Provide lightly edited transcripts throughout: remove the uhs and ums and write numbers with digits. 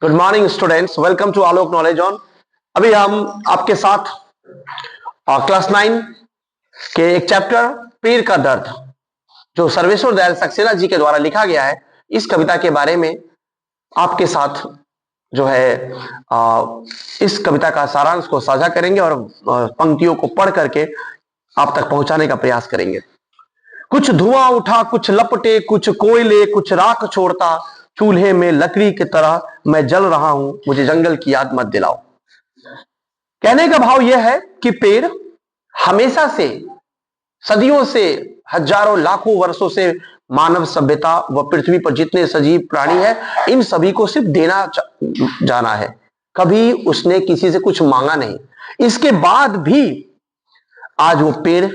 Good morning students, welcome to Alok knowledge on. अभी हम आपके साथ क्लास 9 के एक चैप्टर पेड़ का दर्द जो सर्वेश्वर दयाल सक्सेना जी के द्वारा लिखा गया है, इस कविता के बारे में आपके साथ जो है इस कविता का सारांश को साझा करेंगे और पंक्तियों को पढ़ करके आप तक पहुंचाने का प्रयास करेंगे। कुछ धुआं उठा, कुछ लपटे, कुछ कोयले, कुछ राख छोड़ता, चूल्हे में लकड़ी की तरह मैं जल रहा हूं, मुझे जंगल की याद मत दिलाओ। कहने का भाव यह है कि पेड़ हमेशा से, सदियों से, हजारों लाखों वर्षों से मानव सभ्यता व पृथ्वी पर जितने सजीव प्राणी है, इन सभी को सिर्फ देना जाना है। कभी उसने किसी से कुछ मांगा नहीं। इसके बाद भी आज वो पेड़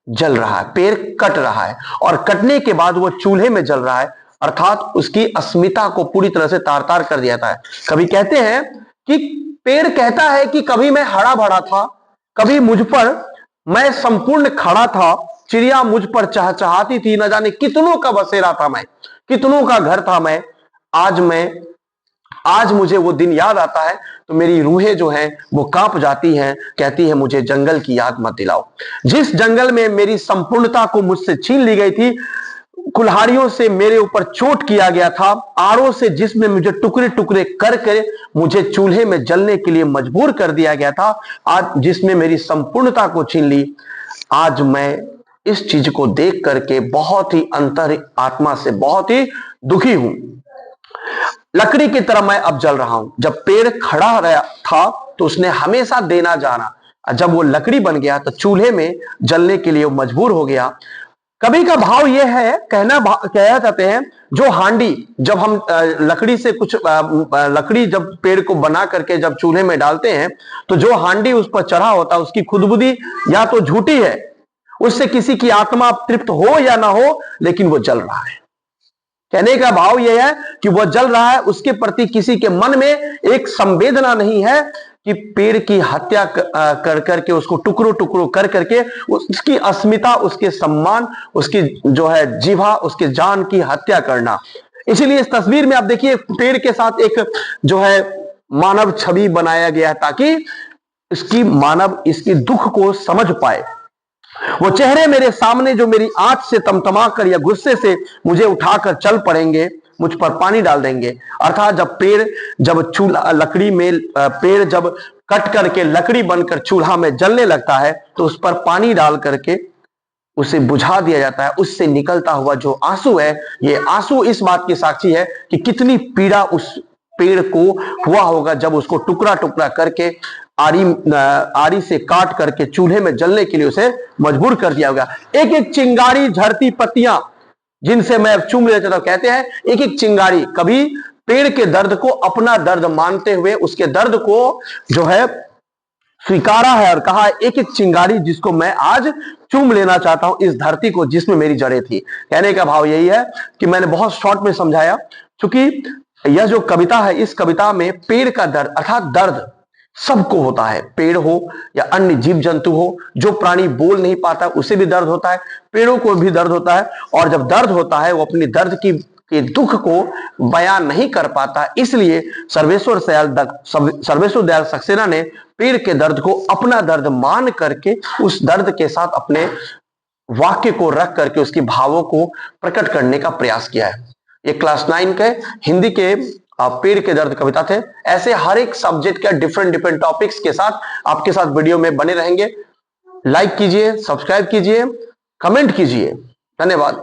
जल रहा है, पेड़ कट रहा है और कटने के बाद वो चूल्हे में जल रहा है, अर्थात उसकी अस्मिता को पूरी तरह से तार तार कर दिया था। कभी कहते हैं कि पेड़ कहता है कि कभी मैं हरा भरा था, कभी मुझ पर मैं संपूर्ण खड़ा था, चिड़िया मुझ पर चहचहाती थी, न जाने कितनों का बसेरा था मैं, कितनों का घर था मैं। आज मुझे वो दिन याद आता है तो मेरी रूहें जो हैं वो कांप जाती हैं, कहती है मुझे जंगल की याद मत दिलाओ। जिस जंगल में मेरी संपूर्णता को मुझसे छीन ली गई थी, कुल्हाड़ियों से मेरे ऊपर चोट किया गया था, आड़ों से जिसमें मुझे टुकड़े टुकड़े करके मुझे चूल्हे में जलने के लिए मजबूर कर दिया गया था, आज जिसमें मेरी संपूर्णता को छीन ली, आज मैं इस चीज को देख करके बहुत ही अंतर आत्मा से बहुत ही दुखी हूं। लकड़ी की तरह मैं अब जल रहा हूं। जब पेड़ खड़ा रहा था तो उसने हमेशा देना जाना, जब वो लकड़ी बन गया तो चूल्हे में जलने के लिए मजबूर हो गया। कभी का भाव यह है, कहना चाहते हैं, जो हांडी, जब हम लकड़ी से कुछ लकड़ी जब पेड़ को बना करके जब चूल्हे में डालते हैं तो जो हांडी उस पर चढ़ा होता है उसकी खुदबुदी या तो झूठी है, उससे किसी की आत्मा तृप्त हो या ना हो, लेकिन वो जल रहा है। कहने का भाव यह है कि वह जल रहा है, उसके प्रति किसी के मन में एक संवेदना नहीं है कि पेड़ की हत्या कर करके, उसको टुकड़ों टुकड़ों कर करके उसकी अस्मिता, उसके सम्मान, उसकी जो है जीवा, उसके जान की हत्या करना। इसीलिए इस तस्वीर में आप देखिए पेड़ के साथ एक जो है मानव छवि बनाया गया है ताकि इसकी दुख को समझ पाए। वो चेहरे मेरे सामने जो मेरी आंच से तमतमा कर या गुस्से से मुझे उठाकर चल पड़ेंगे, मुझ पर पानी डाल देंगे। अर्थात जब चूल्हा लकड़ी में पेड़ जब कट करके लकड़ी बनकर चूल्हा में जलने लगता है तो उस पर पानी डाल करके उसे बुझा दिया जाता है। उससे निकलता हुआ जो आंसू है, ये आंसू इस बात की साक्षी है कि कितनी पीड़ा उस पेड़ को हुआ होगा जब उसको टुकड़ा टुकड़ा करके आरी से काट करके चूल्हे में जलने के लिए उसे मजबूर कर दिया होगा। एक एक चिंगारी, झड़ती पत्तियां जिनसे मैं चूम लेता था, कहते हैं एक एक चिंगारी कभी पेड़ के दर्द को अपना दर्द मानते हुए उसके दर्द को जो है स्वीकारा है और कहा एक एक चिंगारी जिसको मैं आज चूम लेना चाहता हूं, इस धरती को जिसमें मेरी जड़ें थी। कहने का भाव यही है कि मैंने बहुत शॉर्ट में समझाया, क्योंकि यह जो कविता है, इस कविता में पेड़ का दर्द अर्थात दर्द सबको होता है। पेड़ हो या अन्य जीव जंतु हो, जो प्राणी बोल नहीं पाता उसे भी दर्द होता है, पेड़ों को भी दर्द होता है। और जब दर्द होता है वो अपनी दर्द के दुख को बयान नहीं कर पाता, इसलिए सर्वेश्वर दयाल सक्सेना ने पेड़ के दर्द को अपना दर्द मान करके उस दर्द के साथ अपने वाक्य को रख करके उसके भावों को प्रकट करने का प्रयास किया है। ये क्लास 9 के हिंदी के पेड़ के दर्द कविता थे। ऐसे हर एक सब्जेक्ट के डिफरेंट टॉपिक्स के साथ आपके साथ वीडियो में बने रहेंगे। लाइक कीजिए, सब्सक्राइब कीजिए, कमेंट कीजिए। धन्यवाद।